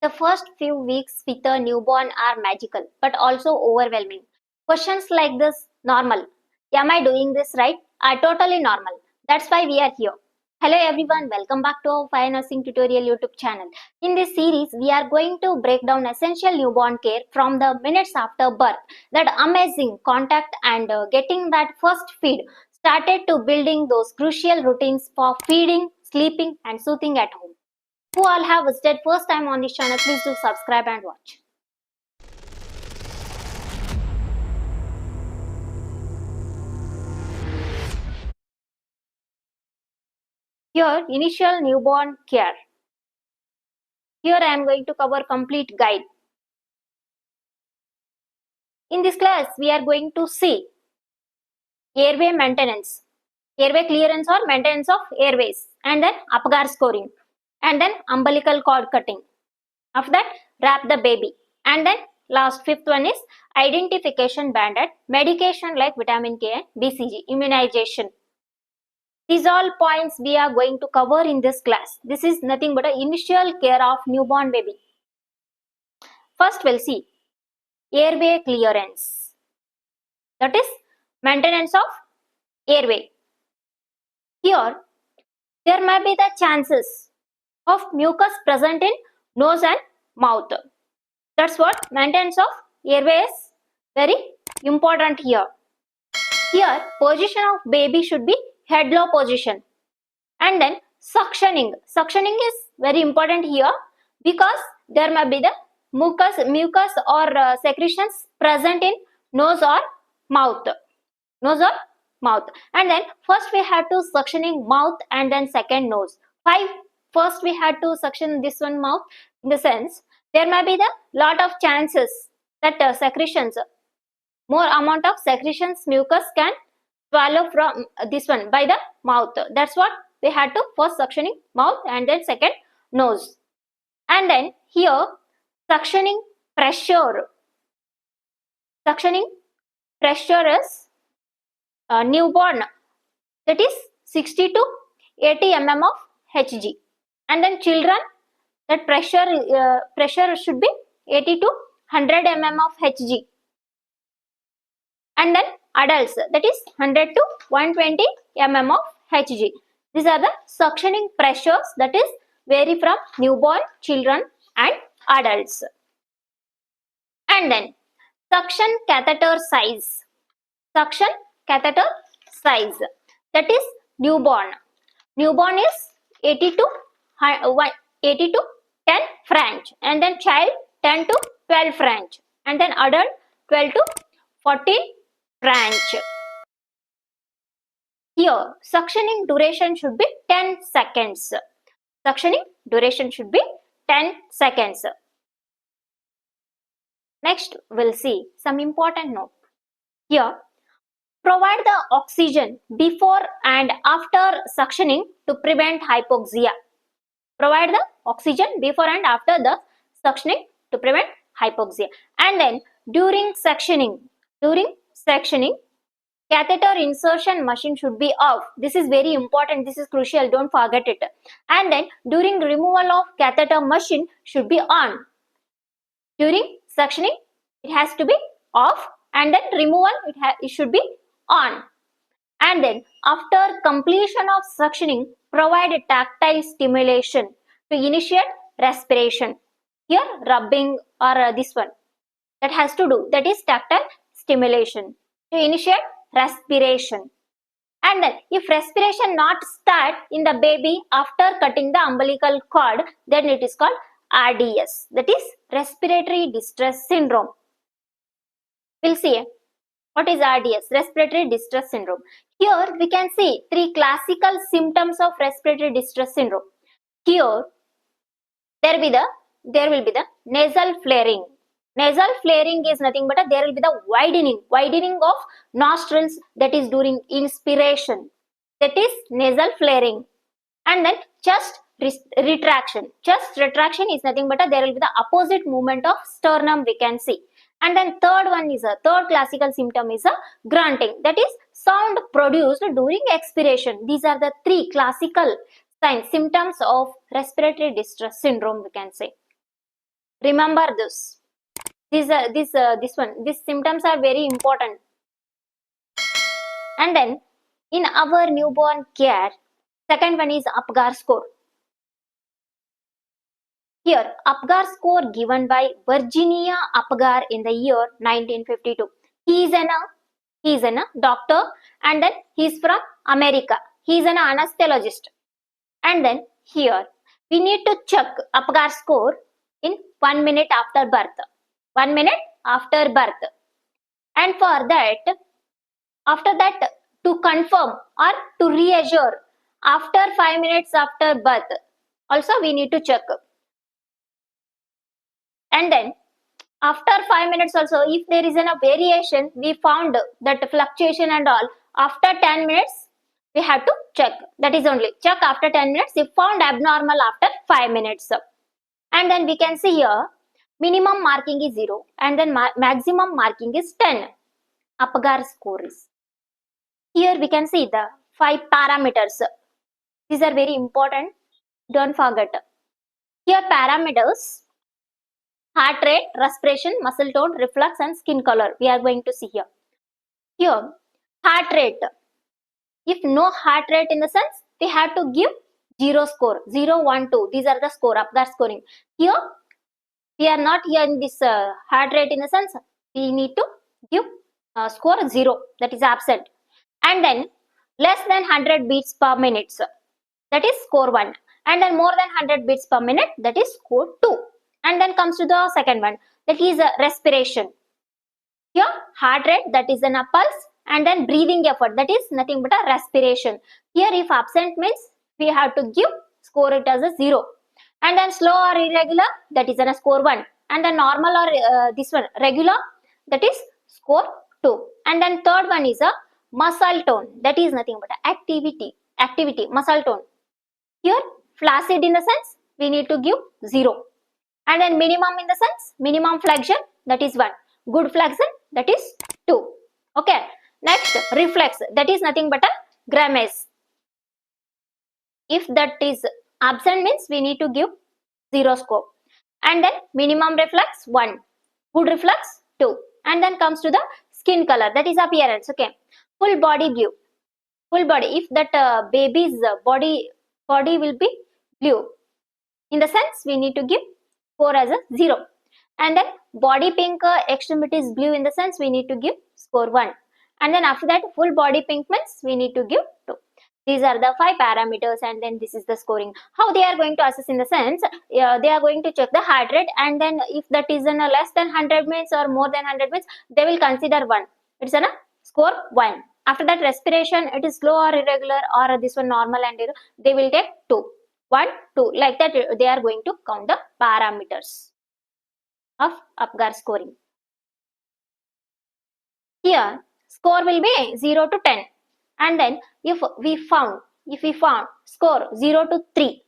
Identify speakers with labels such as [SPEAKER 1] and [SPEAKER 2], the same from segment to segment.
[SPEAKER 1] The first few weeks with a newborn are magical but also overwhelming. Questions like this normal. Am I doing this right? Are totally normal. That's why we are here. Hello everyone, welcome back to our Fire Nursing Tutorial YouTube channel. In this series, we are going to break down essential newborn care from the minutes after birth, that amazing contact and getting that first feed started to building those crucial routines for feeding, sleeping and soothing at home. Who all have visited first time on this channel, please do subscribe and watch. Here, initial newborn care. Here I am going to cover complete guide. In this class, we are going to see airway maintenance, airway clearance or maintenance of airways, and then Apgar scoring, and then umbilical cord cutting. After that, wrap the baby, and then last fifth one is identification banded, medication like vitamin K and BCG, immunization. These all points we are going to cover in this class. This is nothing but an initial care of newborn baby. First we'll see airway clearance. That is maintenance of airway. Here, there may be the chances of mucus present in nose and mouth. That's what maintenance of airway is very important here. Here, position of baby should be head low position. And then suctioning. Suctioning is very important here because there may be the mucus or secretions present in nose or mouth. Nose or mouth. And then first we had to suctioning mouth and then second nose. First we had to suction this one mouth, in the sense there may be the lot of chances that secretions, more amount of secretions mucus can swallow from this one by the mouth. That's what we had to first suctioning mouth and then second nose. And then here suctioning pressure. Suctioning pressure is newborn, that is 60 to 80 mm of Hg. And then children, that pressure should be 80 to 100 mm of Hg. And then adults, that is 100 to 120 mm of Hg. These are the suctioning pressures that is vary from newborn, children and adults. And then suction catheter size. Suction catheter size, that is newborn. Newborn is 80 to 10 French, and then child 10 to 12 French, and then adult 12 to 14 French. Here, suctioning duration should be 10 seconds. Suctioning duration should be 10 seconds. Next, we'll see some important note. Here, provide the oxygen before and after suctioning to prevent hypoxia. Provide the oxygen before and after the suctioning to prevent hypoxia. And then during suctioning, catheter insertion machine should be off. This is very important. This is crucial. Don't forget it. And then during removal of catheter machine should be on. During suctioning, it has to be off, and then removal, it should be on. And then after completion of suctioning, provide a tactile stimulation to initiate respiration. Here rubbing or this one that has to do, that is tactile stimulation to initiate respiration. And then if respiration not start in the baby after cutting the umbilical cord, then it is called RDS, that is respiratory distress syndrome. We'll see what is RDS, respiratory distress syndrome. Here we can see three classical symptoms of respiratory distress syndrome. Here there will be the nasal flaring. Nasal flaring is nothing but there will be the widening of nostrils, that is during inspiration, that is nasal flaring. And then chest retraction. Chest retraction is nothing but there will be the opposite movement of sternum we can see. And then third classical symptom is a grunting, that is sound produced during expiration. These are the three classical symptoms of respiratory distress syndrome we can say. Remember this. These symptoms are very important. And then in our newborn care, second one is Apgar score. Here, Apgar score given by Virginia Apgar in the year 1952. He is an doctor, and then he is from America. He is an anesthesiologist. And then here we need to check Apgar score in 1 minute after birth. 1 minute after birth. And for that, after that, to confirm or to reassure, after 5 minutes after birth, also we need to check. And then after 5 minutes also, if there is a variation, we found that fluctuation and all, after 10 minutes we have to check. That is only check after 10 minutes if found abnormal after 5 minutes. And then we can see here minimum marking is 0 and then maximum marking is 10. Apgar score is. Here we can see the 5 parameters. These are very important. Don't forget. Here parameters: heart rate, respiration, muscle tone, reflex and skin color. We are going to see here. Here, heart rate. If no heart rate in the sense, we have to give 0 score. 0, 1, 2. These are the score, Apgar scoring. Here, we are not here in this heart rate in the sense, we need to give score 0. That is absent. And then less than 100 beats per minute. That is score 1. And then more than 100 beats per minute. That is score 2. And then comes to the second one, that is respiration. Here heart rate, that is an pulse, and then breathing effort, that is nothing but a respiration. Here if absent means we have to give score it as a 0. And then slow or irregular, that is a score 1. And then normal or this one regular, that is score 2. And then third one is a muscle tone, that is nothing but activity muscle tone. Here flaccid in the sense we need to give 0. And then minimum in the sense, minimum flexion, that is 1. Good flexion, that is 2. Okay. Next, reflex, that is nothing but a grimace. If that is absent means we need to give 0 score. And then minimum reflex 1. Good reflex 2. And then comes to the skin color, that is appearance. Okay. Full body blue. Full body, if that baby's body will be blue, in the sense we need to give 4 as a 0. And then body pink, extremities blue, in the sense we need to give score 1. And then after that full body pink means we need to give 2. These are the 5 parameters, and then this is the scoring. How they are going to assess in the sense, they are going to check the heart rate, and then if that is in a less than 100 minutes or more than 100 minutes, they will consider 1. It's a score 1. After that respiration, it is slow or irregular, or this one normal and irregular, they will take 2. 1, 2, like that they are going to count the parameters of Apgar scoring. Here score will be 0 to 10, and then if we found score 0 to 3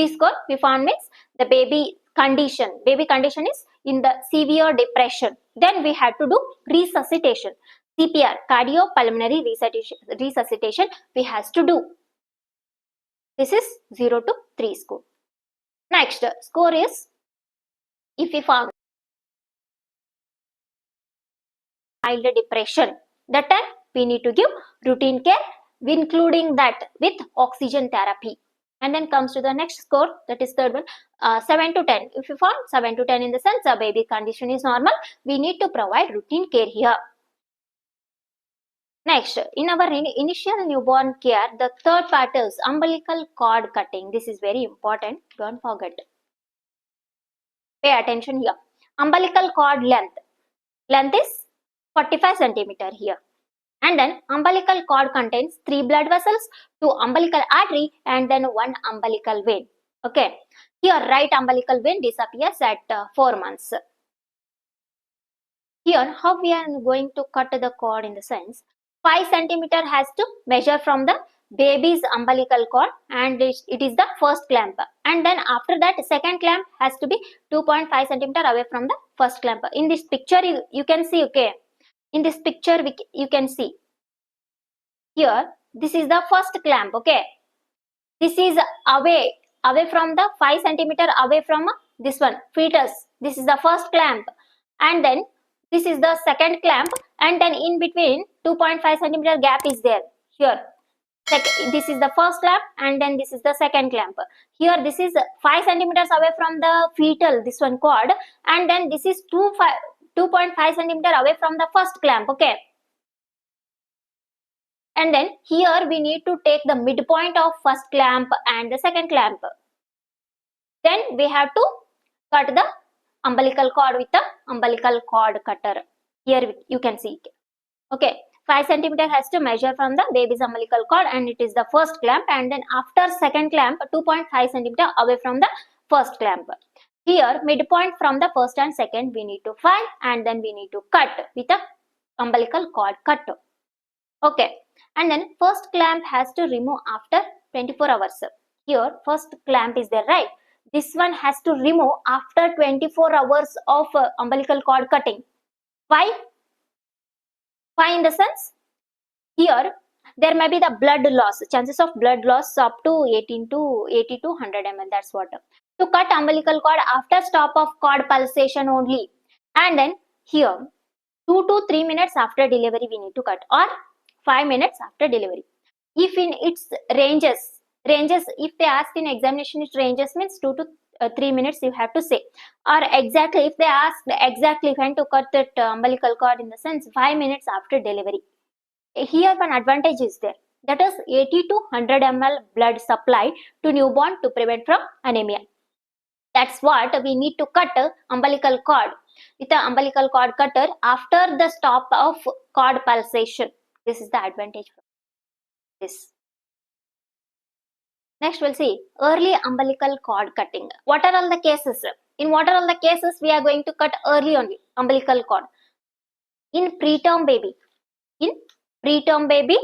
[SPEAKER 1] score we found means the baby condition is in the severe depression, then we have to do resuscitation, CPR, cardiopulmonary resuscitation we has to do. This is 0 to 3 score. Next score is, if we found mild depression, that time we need to give routine care, including that with oxygen therapy. And then comes to the next score, that is third one, 7 to 10. If you found 7 to 10 in the sense a baby condition is normal, we need to provide routine care here. Next, in our initial newborn care, the third part is umbilical cord cutting. This is very important, don't forget. Pay attention here. Umbilical cord length is 45 centimeter here. And then umbilical cord contains 3 blood vessels, 2 umbilical artery, and then 1 umbilical vein. Okay. Here right umbilical vein disappears at 4 months. Here how we are going to cut the cord in the sense, 5 centimeter has to measure from the baby's umbilical cord, and it is the first clamp. And then after that second clamp has to be 2.5 centimeter away from the first clamp. In this picture you can see, okay. In this picture you can see here, this is the first clamp, okay. This is away from the 5 centimeter away from this one fetus, this is the first clamp, and then this is the second clamp, and then in between 2.5 centimeter gap is there here. This is the first clamp, and then this is the second clamp. Here this is 5 centimeters away from the fetal, this one cord, and then this is 2.5 centimeter away from the first clamp. Okay, and then here we need to take the midpoint of first clamp and the second clamp. Then we have to cut the umbilical cord with the umbilical cord cutter. Here you can see it. Okay, 5 centimeter has to measure from the baby's umbilical cord, and it is the first clamp, and then after second clamp 2.5 centimeter away from the first clamp. Here midpoint from the first and second we need to find, and then we need to cut with the umbilical cord cutter. Okay, and then first clamp has to remove after 24 hours. Here first clamp is there, right? This one has to remove after 24 hours of umbilical cord cutting. Why? Why in the sense? Here there may be the blood loss, chances of blood loss up to 80 to 100 ml, that's what. To cut umbilical cord after stop of cord pulsation only, and then here 2 to 3 minutes after delivery we need to cut, or 5 minutes after delivery. If in its ranges, if they ask in examination it ranges means 2 to 3 minutes you have to say, or exactly if they ask exactly when to cut that umbilical cord, in the sense 5 minutes after delivery. Here one advantage is there, that is 80 to 100 ml blood supply to newborn to prevent from anemia. That's what we need to cut umbilical cord with the umbilical cord cutter after the stop of cord pulsation. This is the advantage from this. Next we'll see early umbilical cord cutting. What are all the cases? In what are all the cases we are going to cut early only umbilical cord? In preterm baby. In preterm baby,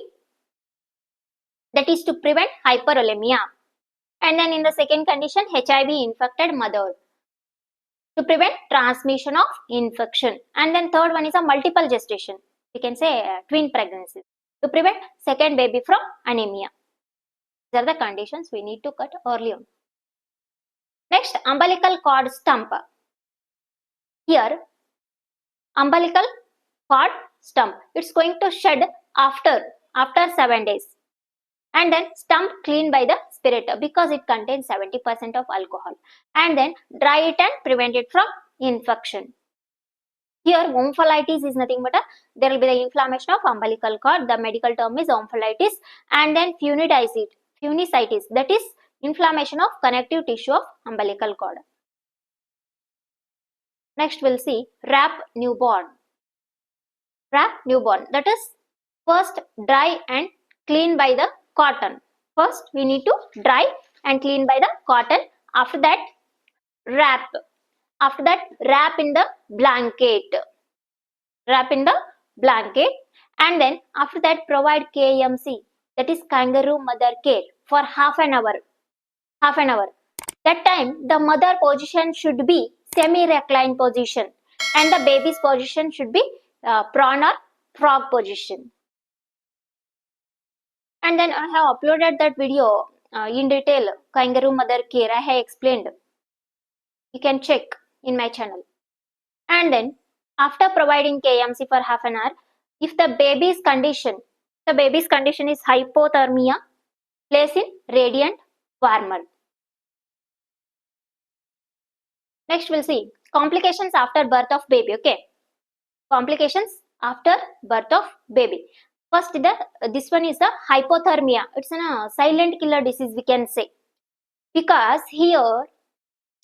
[SPEAKER 1] that is to prevent hyperolemia. And then in the second condition, HIV infected mother, to prevent transmission of infection. And then third one is a multiple gestation. We can say twin pregnancies, to prevent second baby from anemia. These are the conditions we need to cut early on. Next, umbilical cord stump. Here, umbilical cord stump, it's going to shed after 7 days, and then stump cleaned by the spirit because it contains 70% of alcohol, and then dry it and prevent it from infection. Here omphalitis is nothing but there will be the inflammation of umbilical cord. The medical term is omphalitis, and then funicitis, that is inflammation of connective tissue of umbilical cord. Next we'll see wrap newborn. Wrap newborn, that is first dry and clean by the cotton. First we need to dry and clean by the cotton. After that wrap. After that wrap in the blanket. Wrap in the blanket, and then after that provide KMC, that is kangaroo mother care, for half an hour. That time the mother position should be semi-reclined position, and the baby's position should be prawn or frog position. And then I have uploaded that video in detail, kangaroo mother care, I have explained. You can check in my channel. And then after providing KMC for half an hour, if the baby's condition is hypothermia, place in radiant warmer. Next we'll see complications after birth of baby. Okay, complications after birth of baby. First, this one is the hypothermia. It's a silent killer disease, we can say, because here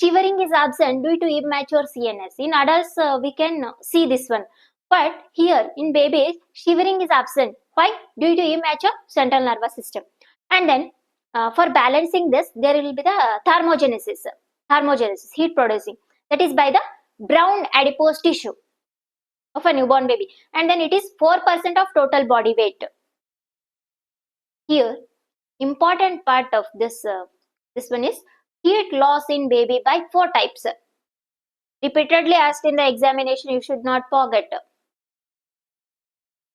[SPEAKER 1] shivering is absent due to immature CNS. In adults, we can see this one, but here in babies, shivering is absent. Why? Due to immature central nervous system. And then for balancing this, there will be the thermogenesis, heat producing, that is by the brown adipose tissue of a newborn baby, and then it is 4% of total body weight. Here, important part of this one is heat loss in baby by 4 types. Repeatedly asked in the examination, you should not forget.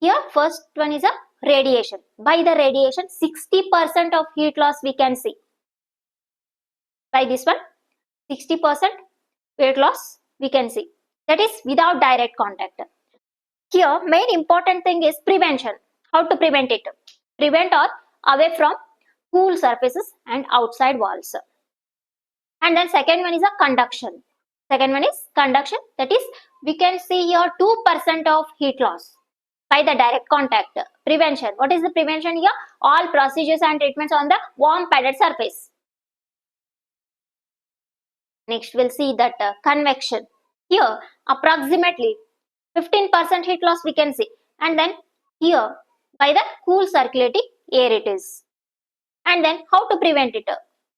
[SPEAKER 1] Here, first one is a radiation. By the radiation, 60% of heat loss we can see. By this one, 60%. weight loss we can see. That is without direct contact. Here, main important thing is prevention. How to prevent it? Prevent or away from cool surfaces and outside walls. And then second one is a conduction. Second one is conduction. That is, we can see here 2% of heat loss by the direct contact. Prevention. What is the prevention here? All procedures and treatments on the warm padded surface. Next, we'll see that convection. Here, approximately 15% heat loss we can see. And then here, by the cool circulating air it is. And then how to prevent it?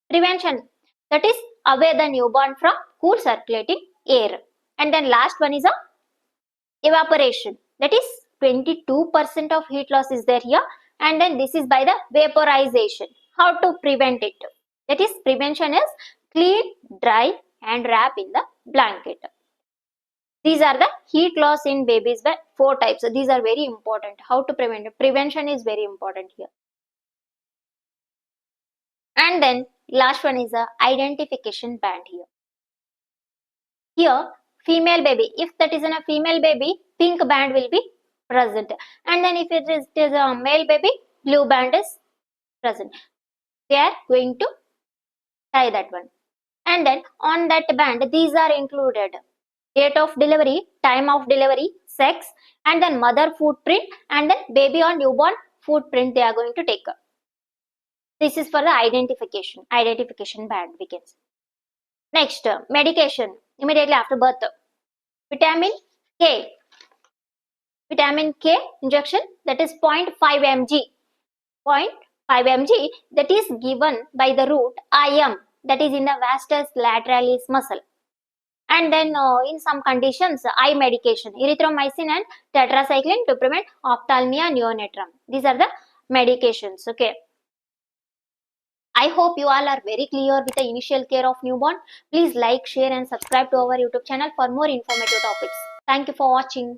[SPEAKER 1] Prevention. That is, away the newborn from cool circulating air. And then last one is a evaporation. That is 22% of heat loss is there here. And then this is by the vaporization. How to prevent it? That is, prevention is clean, dry and wrap in the blanket. These are the heat loss in babies by 4 types. So these are very important. How to prevent it? Prevention is very important here. And then last one is a identification band here. Here, female baby. If that is in a female baby, pink band will be present. And then if it is a male baby, blue band is present. They are going to tie that one. And then on that band, these are included: date of delivery, time of delivery, sex, and then mother footprint, and then baby or newborn footprint they are going to take. This is for the identification band we can say. Next, medication immediately after birth. Vitamin K. Vitamin K injection, that is 0.5 mg. 0.5 mg that is given by the root IM, that is in the vastus lateralis muscle. And then in some conditions, eye medication, erythromycin and tetracycline to prevent ophthalmia neonatal. These are the medications. Okay. I hope you all are very clear with the initial care of newborn. Please like, share and subscribe to our YouTube channel for more informative topics. Thank you for watching.